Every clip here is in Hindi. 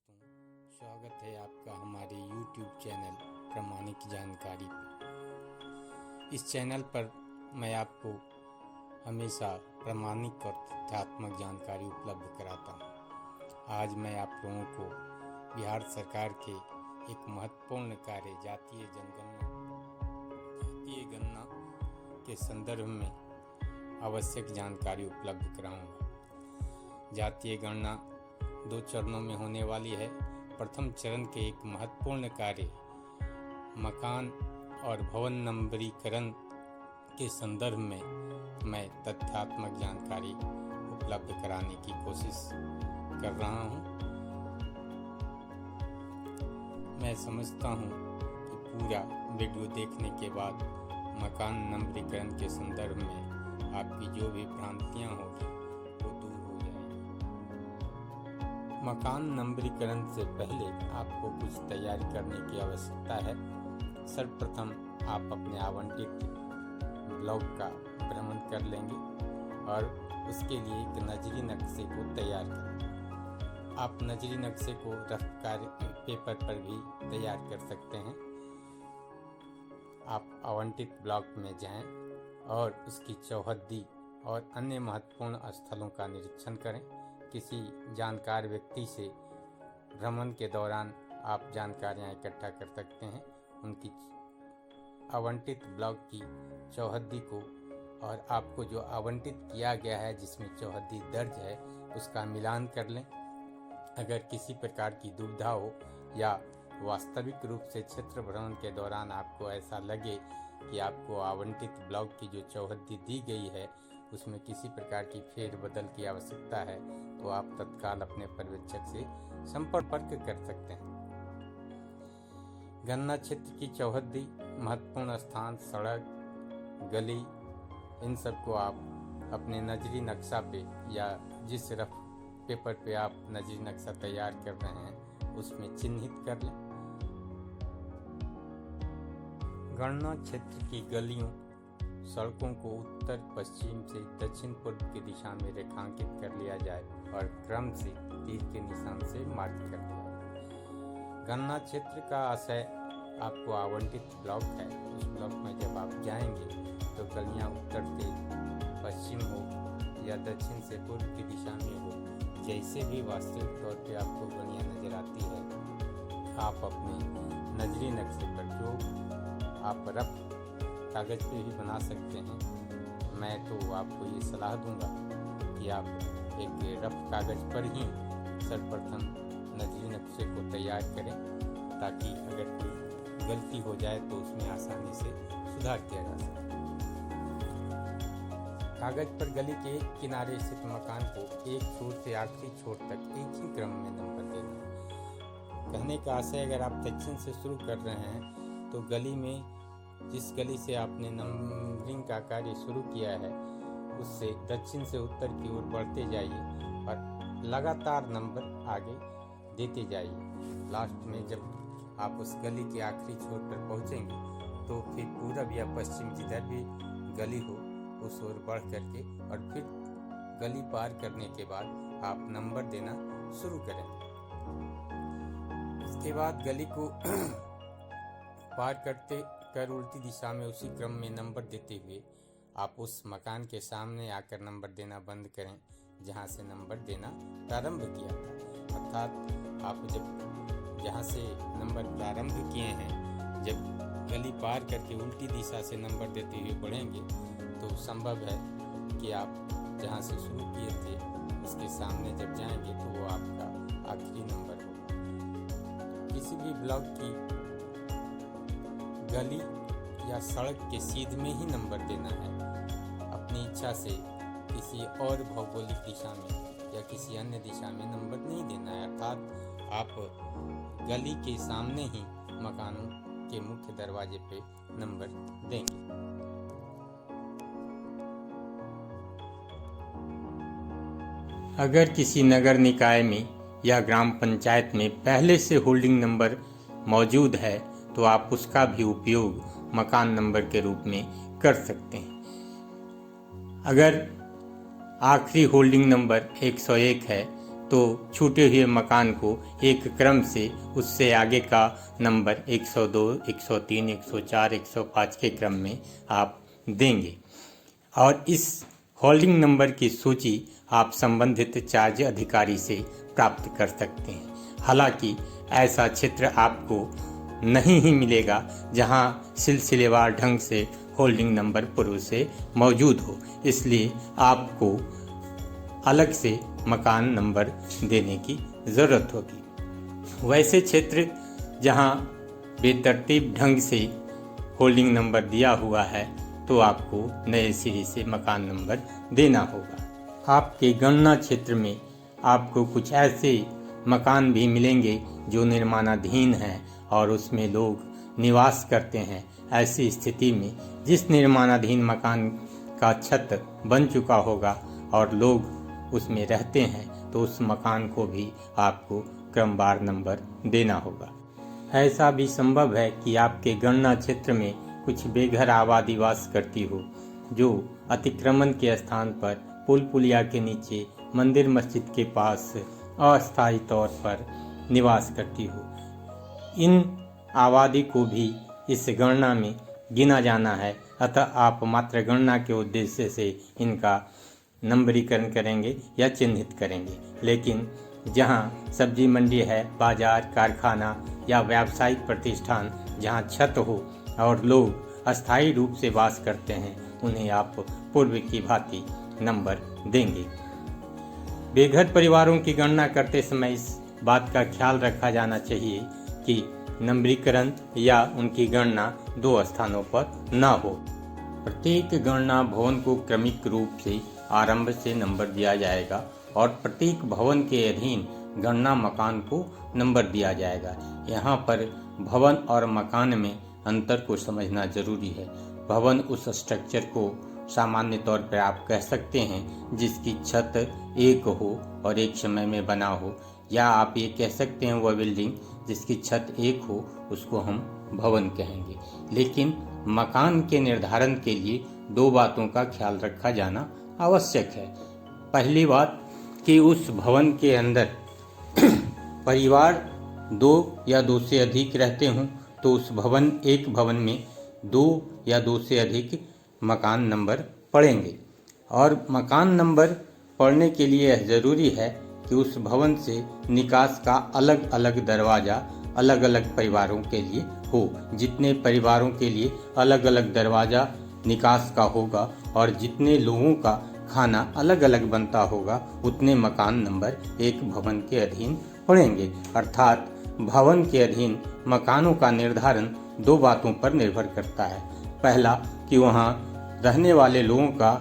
दोस्तों, स्वागत है आपका हमारे YouTube चैनल प्रामाणिक जानकारी पर। इस चैनल पर मैं आपको हमेशा प्रामाणिक और तथ्यात्मक जानकारी उपलब्ध कराता हूँ। आज मैं आप लोगों को बिहार सरकार के एक महत्वपूर्ण कार्य जातीय गणना के संदर्भ में आवश्यक जानकारी उपलब्ध कराऊंगा। जातीय गणना 2 चरणों में होने वाली है। प्रथम चरण के एक महत्वपूर्ण कार्य मकान और भवन नंबरीकरण के संदर्भ में मैं तथ्यात्मक जानकारी उपलब्ध कराने की कोशिश कर रहा हूं। मैं समझता हूं कि पूरा वीडियो देखने के बाद मकान नंबरीकरण के संदर्भ में आपकी जो भी भ्रांतियां होगी वो दूर हो जाएगी। मकान नंबरीकरण से पहले आपको कुछ तैयारी करने की आवश्यकता है। सर्वप्रथम आप अपने आवंटित ब्लॉक का भ्रमण कर लेंगे और उसके लिए एक नजरी नक्शे को तैयार करें। आप नजरी नक्शे को रफ पेपर पर भी तैयार कर सकते हैं। आप आवंटित ब्लॉक में जाएं और उसकी चौहद्दी और अन्य महत्वपूर्ण स्थलों का निरीक्षण करें। किसी जानकार व्यक्ति से भ्रमण के दौरान आप जानकारियां इकट्ठा कर सकते हैं। उनकी आवंटित ब्लॉक की चौहद्दी को और आपको जो आवंटित किया गया है जिसमें चौहद्दी दर्ज है उसका मिलान कर लें। अगर किसी प्रकार की दुविधा हो या वास्तविक रूप से क्षेत्र भ्रमण के दौरान आपको ऐसा लगे कि आपको आवंटित ब्लॉक की जो चौहद्दी दी गई है उसमें किसी प्रकार की फेरबदल की आवश्यकता है तो आप तत्काल अपने पर्यवेक्षक से संपर्क कर सकते हैं। गणना क्षेत्र की चौहद्दी, महत्वपूर्ण स्थान, सड़क, गली, इन सब को आप अपने नजरी नक्शा पे या जिस रफ पेपर पे आप नजरी नक्शा तैयार कर रहे हैं उसमें चिन्हित कर लें। गणना क्षेत्र की गलियों, सड़कों को उत्तर पश्चिम से दक्षिण पूर्व की दिशा में रेखांकित कर लिया जाए और क्रम से तीर के निशान से मार्क कर दिया जाए। गणना क्षेत्र का आशय आपको आवंटित ब्लॉक है। उस ब्लॉक में जब आप जाएंगे तो गलियां उत्तर से पश्चिम हो या दक्षिण से पूर्व की दिशा में हो, जैसे भी वास्तविक तौर पे आपको गलियां नजर आती है, आप अपने नजरी नक्शे पर जो आप रफ कागज पे भी बना सकते हैं। मैं तो आपको ये सलाह दूंगा कि आप एक रफ कागज पर ही सर्वप्रथम नजरी नक्शे को तैयार करें ताकि अगर कोई गलती हो जाए तो उसमें आसानी से सुधार किया जा सके। कागज पर गली के एक किनारे स्थित मकान को एक छोर से आखिरी छोर तक एक ही क्रम में नंबर देना। कहने का आशय, अगर आप दक्षिण से शुरू कर रहे हैं तो गली में जिस गली से आपने नंबरिंग का कार्य शुरू किया है उससे दक्षिण से उत्तर की ओर बढ़ते जाइए और लगातार नंबर आगे देते जाइए। लास्ट में जब आप उस गली के आखिरी छोर पर पहुंचेंगे तो फिर पूरब या पश्चिम जिधर भी गली हो उस ओर बढ़ करके और फिर गली पार करने के बाद आप नंबर देना शुरू करेंगे। इसके बाद गली को पार करते कर उल्टी दिशा में उसी क्रम में नंबर देते हुए आप उस मकान के सामने आकर नंबर देना बंद करें जहां से नंबर देना प्रारंभ किया था। अर्थात आप जब जहां से नंबर प्रारंभ किए हैं, जब गली पार करके उल्टी दिशा से नंबर देते हुए बढ़ेंगे तो संभव है कि आप जहां से शुरू किए थे उसके सामने जब जाएंगे तो वो आपका आखिरी नंबर होगा। किसी भी ब्लॉक की गली या सड़क के सीध में ही नंबर देना है। अपनी इच्छा से किसी और भौगोलिक दिशा में या किसी अन्य दिशा में नंबर नहीं देना है। अर्थात आप गली के सामने ही मकानों के मुख्य दरवाजे पे नंबर देंगे। अगर किसी नगर निकाय में या ग्राम पंचायत में पहले से होल्डिंग नंबर मौजूद है तो आप उसका भी उपयोग मकान नंबर के रूप में कर सकते हैं। अगर आखिरी होल्डिंग नंबर 101 है तो छूटे हुए मकान को एक क्रम से उससे आगे का नंबर 102, 103, 104, 105 के क्रम में आप देंगे और इस होल्डिंग नंबर की सूची आप संबंधित चार्ज अधिकारी से प्राप्त कर सकते हैं। हालांकि ऐसा क्षेत्र आपको नहीं ही मिलेगा जहां सिलसिलेवार ढंग से होल्डिंग नंबर पूर्व से मौजूद हो, इसलिए आपको अलग से मकान नंबर देने की ज़रूरत होगी। वैसे क्षेत्र जहां बेतरतीब ढंग से होल्डिंग नंबर दिया हुआ है तो आपको नए सिरे से मकान नंबर देना होगा। आपके गणना क्षेत्र में आपको कुछ ऐसे मकान भी मिलेंगे जो निर्माणाधीन हैं और उसमें लोग निवास करते हैं। ऐसी स्थिति में जिस निर्माणाधीन मकान का छत बन चुका होगा और लोग उसमें रहते हैं तो उस मकान को भी आपको क्रमवार नंबर देना होगा। ऐसा भी संभव है कि आपके गणना क्षेत्र में कुछ बेघर आबादी वास करती हो जो अतिक्रमण के स्थान पर पुल पुलिया के नीचे मंदिर मस्जिद के पास अस्थायी तौर पर निवास करती हो। इन आबादी को भी इस गणना में गिना जाना है, अतः आप मात्र गणना के उद्देश्य से इनका नंबरीकरण करेंगे या चिन्हित करेंगे। लेकिन जहां सब्जी मंडी है, बाजार, कारखाना या व्यावसायिक प्रतिष्ठान जहां छत हो और लोग अस्थायी रूप से वास करते हैं, उन्हें आप पूर्व की भांति नंबर देंगे। बेघर परिवारों की गणना करते समय इस बात का ख्याल रखा जाना चाहिए कि नंबरीकरण या उनकी गणना दो स्थानों पर न हो। प्रत्येक गणना भवन को क्रमिक रूप से आरंभ से नंबर दिया जाएगा और प्रत्येक भवन के अधीन गणना मकान को नंबर दिया जाएगा। यहाँ पर भवन और मकान में अंतर को समझना जरूरी है। भवन उस स्ट्रक्चर को सामान्य तौर पर आप कह सकते हैं जिसकी छत एक हो और एक समय में बना हो, या आप ये कह सकते हैं वह बिल्डिंग जिसकी छत एक हो उसको हम भवन कहेंगे। लेकिन मकान के निर्धारण के लिए दो बातों का ख्याल रखा जाना आवश्यक है। पहली बात कि उस भवन के अंदर परिवार दो या दो से अधिक रहते हों तो उस एक भवन में दो या दो से अधिक मकान नंबर पड़ेंगे। और मकान नंबर पढ़ने के लिए यह ज़रूरी है कि उस भवन से निकास का अलग अलग दरवाज़ा अलग अलग परिवारों के लिए हो। जितने परिवारों के लिए अलग अलग दरवाज़ा निकास का होगा और जितने लोगों का खाना अलग अलग बनता होगा उतने मकान नंबर एक भवन के अधीन पड़ेंगे। अर्थात भवन के अधीन मकानों का निर्धारण दो बातों पर निर्भर करता है। पहला कि वहाँ रहने वाले लोगों का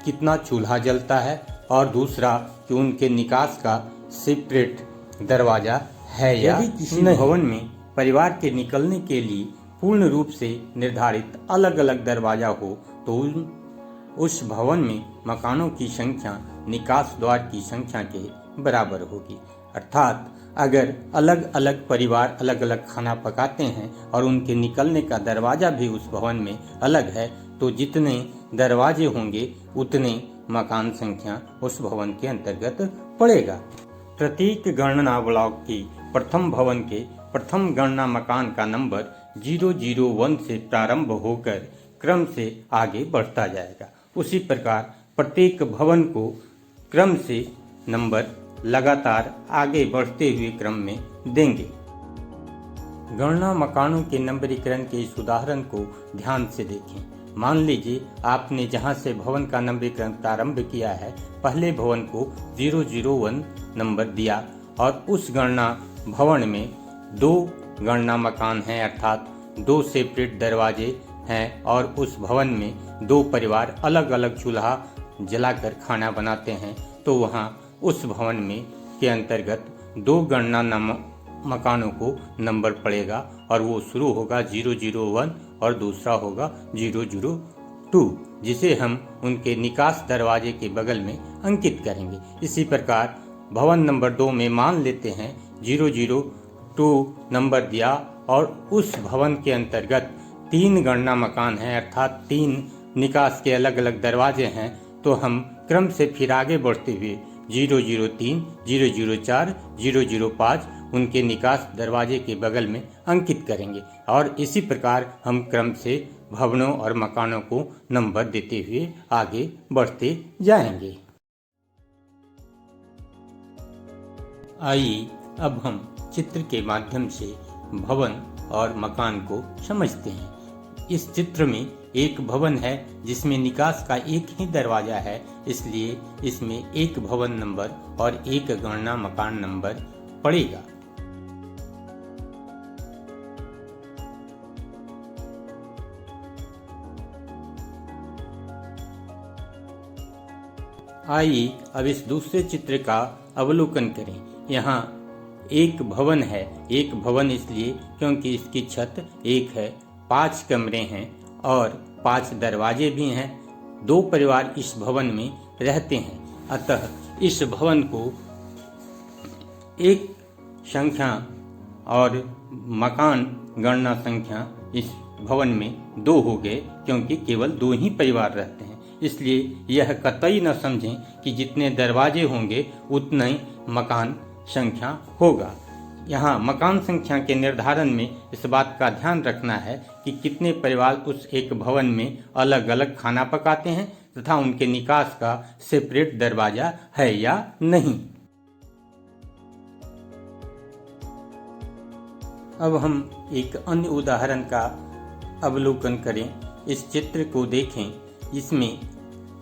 कितना चूल्हा जलता है और दूसरा कि उनके निकास का सेपरेट दरवाज़ा है या किसी भवन में परिवार के निकलने के लिए पूर्ण रूप से निर्धारित अलग अलग दरवाजा हो तो उस भवन में मकानों की संख्या निकास द्वार की संख्या के बराबर होगी। अर्थात अगर अलग अलग परिवार अलग अलग खाना पकाते हैं और उनके निकलने का दरवाजा भी उस भवन में अलग है तो जितने दरवाजे होंगे उतने मकान संख्या उस भवन के अंतर्गत पड़ेगा। प्रत्येक गणना ब्लॉक की प्रथम भवन के प्रथम गणना मकान का नंबर 001 से प्रारंभ होकर क्रम से आगे बढ़ता जाएगा। उसी प्रकार प्रत्येक भवन को क्रम से नंबर लगातार आगे बढ़ते हुए क्रम में देंगे। गणना मकानों के नंबरीकरण के इस उदाहरण को ध्यान से देखें। मान लीजिए आपने जहां से भवन का नंबरीकरण प्रारंभ किया है पहले भवन को 001 नंबर दिया और उस गणना भवन में दो गणना मकान हैं, अर्थात दो सेपरेट दरवाजे हैं और उस भवन में दो परिवार अलग अलग चूल्हा जलाकर खाना बनाते हैं, तो वहाँ उस भवन में के अंतर्गत दो गणना मकानों को नंबर पड़ेगा और वो शुरू होगा 001 और दूसरा होगा 002, जिसे हम उनके निकास दरवाजे के बगल में अंकित करेंगे। इसी प्रकार भवन नंबर 2 में मान लेते हैं 002 नंबर दिया और उस भवन के अंतर्गत 3 गणना मकान हैं, अर्थात 3 निकास के अलग अलग दरवाजे हैं, तो हम क्रम से फिर आगे बढ़ते हुए 003, 004, 005 उनके निकास दरवाजे के बगल में अंकित करेंगे और इसी प्रकार हम क्रम से भवनों और मकानों को नंबर देते हुए आगे बढ़ते जाएंगे। आइए अब हम चित्र के माध्यम से भवन और मकान को समझते हैं। इस चित्र में एक भवन है जिसमें निकास का एक ही दरवाजा है, इसलिए इसमें एक भवन नंबर और एक गणना मकान नंबर पड़ेगा। आइए अब इस दूसरे चित्र का अवलोकन करें। यहाँ एक भवन है। एक भवन इसलिए क्योंकि इसकी छत एक है, 5 कमरे हैं और 5 दरवाजे भी हैं। 2 परिवार इस भवन में रहते हैं, अतः इस भवन को एक संख्या और मकान गणना संख्या इस भवन में 2 हो गए, क्योंकि केवल 2 ही परिवार रहते हैं। इसलिए यह कतई न समझें कि जितने दरवाजे होंगे उतना ही मकान संख्या होगा। यहाँ मकान संख्या के निर्धारण में इस बात का ध्यान रखना है कि कितने परिवार उस एक भवन में अलग अलग खाना पकाते हैं तथा उनके निकास का सेपरेट दरवाजा है या नहीं। अब हम एक अन्य उदाहरण का अवलोकन करें। इस चित्र को देखें। इसमें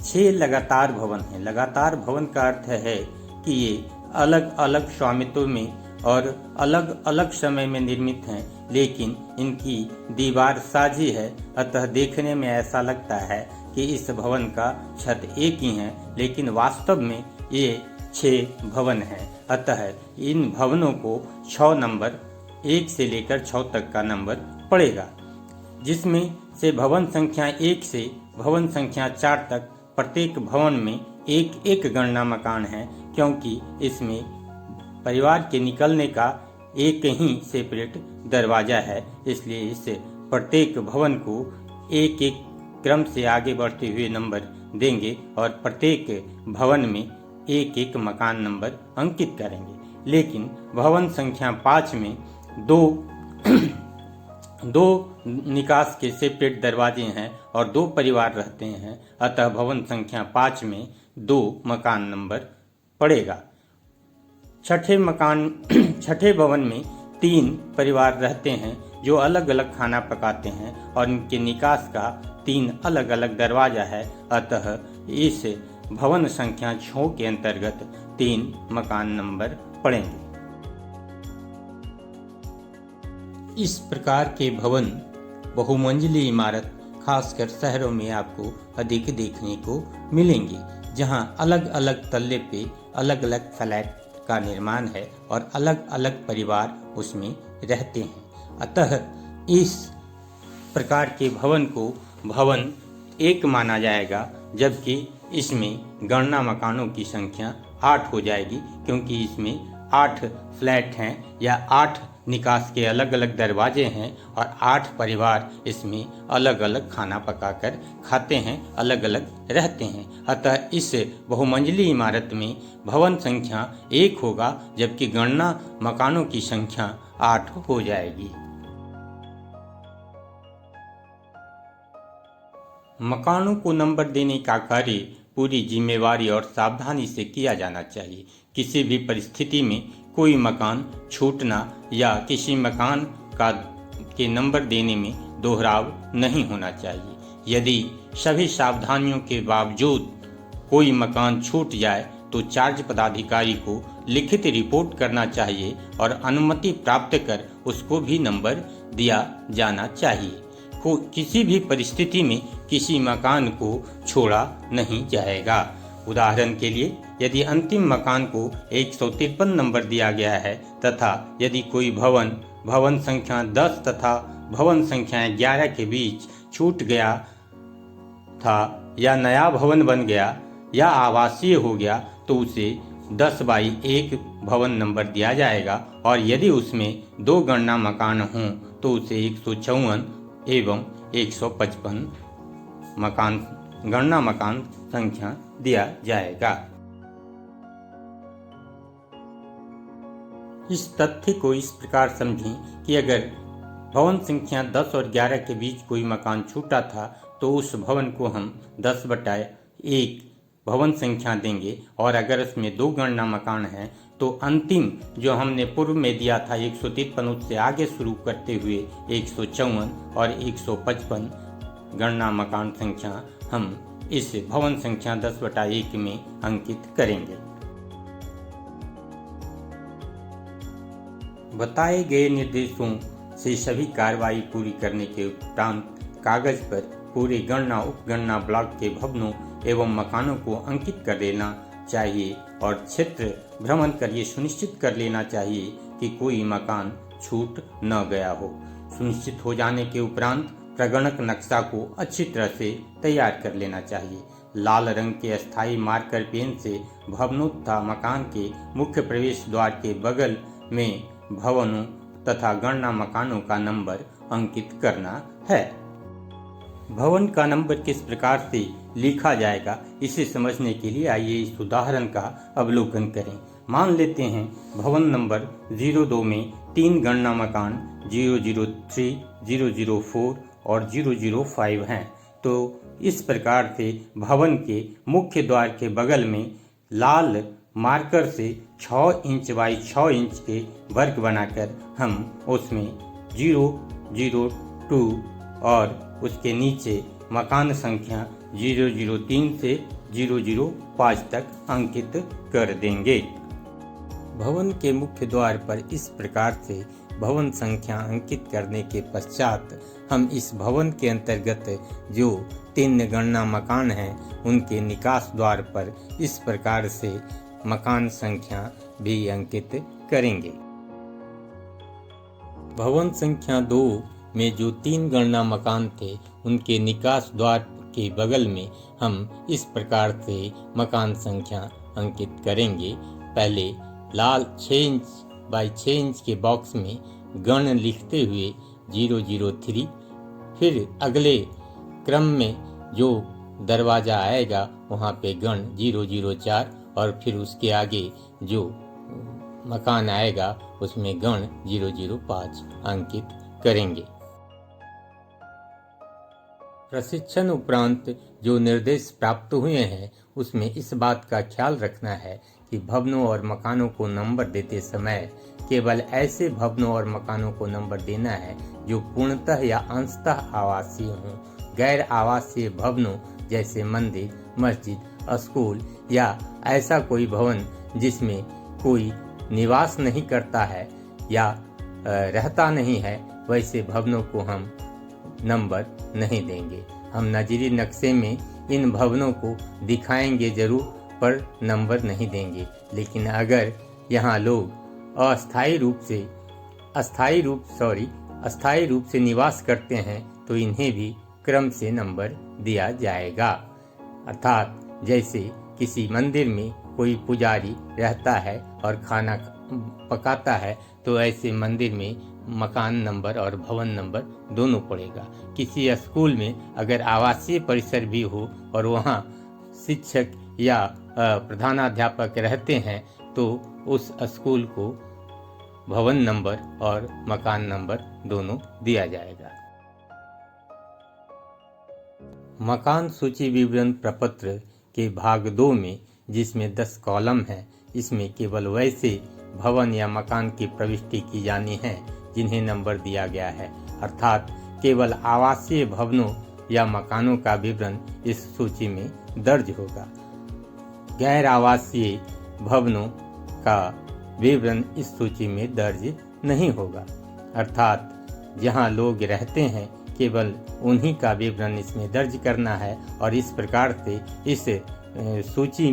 6 लगातार भवन हैं। लगातार भवन का अर्थ है कि ये अलग अलग स्वामित्व में और अलग अलग समय में निर्मित हैं, लेकिन इनकी दीवार साझी है, अतः देखने में ऐसा लगता है कि इस भवन का छत एक ही है, लेकिन वास्तव में ये 6 भवन हैं। अतः इन भवनों को 6 नंबर 1 से लेकर 6 तक का नंबर पड़ेगा, जिसमें से भवन संख्या 1 से भवन संख्या 4 तक प्रत्येक भवन में एक एक गणना मकान है, क्योंकि इसमें परिवार के निकलने का एक ही सेपरेट दरवाजा है। इसलिए इस प्रत्येक भवन को एक एक क्रम से आगे बढ़ते हुए नंबर देंगे और प्रत्येक भवन में एक एक मकान नंबर अंकित करेंगे। लेकिन भवन संख्या 5 में दो निकास के सेपरेट दरवाजे हैं और 2 परिवार रहते हैं, अतः भवन संख्या 5 में 2 मकान नंबर पड़ेगा। छठे भवन में 3 परिवार रहते हैं जो अलग अलग खाना पकाते हैं और इनके निकास का 3 अलग अलग दरवाजा है, अतः इस भवन संख्या 6 के अंतर्गत 3 मकान नंबर पड़ेंगे। इस प्रकार के भवन बहुमंजिली इमारत खासकर शहरों में आपको अधिक देखने को मिलेंगे, जहां अलग अलग तल्ले पे अलग अलग फ्लैट का निर्माण है और अलग अलग परिवार उसमें रहते हैं। अतः इस प्रकार के भवन को भवन 1 माना जाएगा, जबकि इसमें गणना मकानों की संख्या 8 हो जाएगी, क्योंकि इसमें 8 फ्लैट हैं या 8 निकास के अलग अलग दरवाजे हैं और 8 परिवार इसमें अलग अलग खाना पकाकर खाते हैं, अलग अलग रहते हैं। अतः इस बहुमंजिली इमारत में भवन संख्या 1 होगा, जबकि गणना मकानों की संख्या 8 हो जाएगी। मकानों को नंबर देने का कार्य पूरी जिम्मेवारी और सावधानी से किया जाना चाहिए। किसी भी परिस्थिति में कोई मकान छूटना या किसी मकान के नंबर देने में दोहराव नहीं होना चाहिए। यदि सभी सावधानियों के बावजूद कोई मकान छूट जाए तो चार्ज पदाधिकारी को लिखित रिपोर्ट करना चाहिए और अनुमति प्राप्त कर उसको भी नंबर दिया जाना चाहिए। किसी भी परिस्थिति में किसी मकान को छोड़ा नहीं जाएगा। उदाहरण के लिए, यदि अंतिम मकान को 153 नंबर दिया गया है तथा यदि कोई भवन संख्या 10 तथा भवन संख्या 11 के बीच छूट गया था या नया भवन बन गया या आवासीय हो गया, तो उसे 10/1 भवन नंबर दिया जाएगा और यदि उसमें 2 गणना मकान हों तो उसे 154 एवं 155 गणना मकान संख्या दिया जाएगा। इस तथ्य को इस प्रकार समझें कि अगर भवन संख्या 10 और 11 के बीच कोई मकान छूटा था तो उस भवन को हम 10/1 भवन संख्या देंगे, और अगर उसमें 2 गणना मकान हैं तो अंतिम जो हमने पूर्व में दिया था 153 उससे आगे शुरू करते हुए 154 और 155 गणना मकान संख्या हम इस भवन संख्या 10/1 में अंकित करेंगे। बताए गए निर्देशों से सभी कार्रवाई पूरी करने के उपरांत कागज पर पूरे गणना उपगणना ब्लॉक के भवनों एवं मकानों को अंकित कर लेना चाहिए और क्षेत्र भ्रमण कर ये सुनिश्चित कर लेना चाहिए कि कोई मकान छूट न गया हो। सुनिश्चित हो जाने के उपरांत प्रगणक नक्शा को अच्छी तरह से तैयार कर लेना चाहिए। लाल रंग के अस्थायी मार्कर पेन से भवनों तथा मकान के मुख्य प्रवेश द्वार के बगल में भवनों तथा गणना मकानों का नंबर अंकित करना है। भवन का नंबर किस प्रकार से लिखा जाएगा इसे समझने के लिए आइए इस उदाहरण का अवलोकन करें। मान लेते हैं भवन नंबर 02 में 3 गणना मकान 003, 004 और 005 हैं। तो इस प्रकार से भवन के मुख्य द्वार के बगल में लाल मार्कर से 6 इंच बाई 6 इंच के वर्ग बनाकर हम उसमें 002 और उसके नीचे मकान संख्या 003 से 005 तक अंकित कर देंगे। भवन के मुख्य द्वार पर इस प्रकार से भवन संख्या अंकित करने के पश्चात हम इस भवन के अंतर्गत जो 3 गणना मकान हैं उनके निकास द्वार पर इस प्रकार से मकान संख्या भी अंकित करेंगे। भवन संख्या 2 में जो 3 गणना मकान थे उनके निकास द्वार के बगल में हम इस प्रकार से मकान संख्या अंकित करेंगे। पहले लाल 6 इंच बाई 6 इंच के बॉक्स में गण लिखते हुए 003, फिर अगले क्रम में जो दरवाजा आएगा वहाँ पे गण 004 और फिर उसके आगे जो मकान आएगा उसमें गण 005 अंकित करेंगे। प्रशिक्षण उपरांत जो निर्देश प्राप्त हुए हैं उसमें इस बात का ख्याल रखना है कि भवनों और मकानों को नंबर देते समय केवल ऐसे भवनों और मकानों को नंबर देना है जो पूर्णतः या अंशतः आवासीय हों। गैर आवासीय भवनों जैसे मंदिर, मस्जिद, स्कूल या ऐसा कोई भवन जिसमें कोई निवास नहीं करता है या रहता नहीं है, वैसे भवनों को हम नंबर नहीं देंगे। हम नजरी नक्शे में इन भवनों को दिखाएंगे जरूर पर नंबर नहीं देंगे। लेकिन अगर यहाँ लोग अस्थायी रूप से निवास करते हैं तो इन्हें भी क्रम से नंबर दिया जाएगा। अर्थात जैसे किसी मंदिर में कोई पुजारी रहता है और खाना पकाता है तो ऐसे मंदिर में मकान नंबर और भवन नंबर दोनों पड़ेगा। किसी स्कूल में अगर आवासीय परिसर भी हो और वहाँ शिक्षक या प्रधानाध्यापक रहते हैं तो उस स्कूल को भवन नंबर और मकान नंबर दोनों दिया जाएगा। मकान सूची विवरण प्रपत्र के भाग 2 में जिसमें 10 कॉलम हैं, इसमें केवल वैसे भवन या मकान की प्रविष्टि की जानी है जिन्हें नंबर दिया गया है। अर्थात केवल आवासीय भवनों या मकानों का विवरण इस सूची में दर्ज होगा। गैर आवासीय भवनों का विवरण इस सूची में दर्ज नहीं होगा। अर्थात जहां लोग रहते हैं केवल उन्हीं का विवरण इसमें दर्ज करना है। और इस प्रकार से इस सूची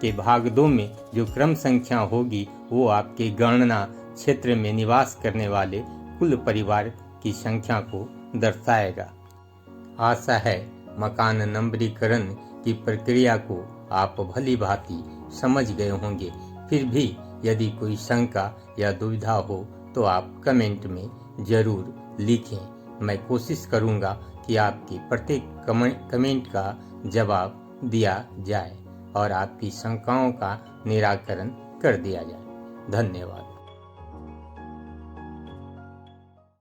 के भाग 2 में जो क्रम संख्या होगी वो आपके गणना क्षेत्र में निवास करने वाले कुल परिवार की संख्या को दर्शाएगा। आशा है मकान नंबरीकरण की प्रक्रिया को आप भली भांति समझ गए होंगे। फिर भी यदि कोई शंका या दुविधा हो तो आप कमेंट में जरूर लिखें। मैं कोशिश करूंगा कि आपकी प्रत्येक कमेंट का जवाब दिया जाए और आपकी शंकाओं का निराकरण कर दिया जाए। धन्यवाद।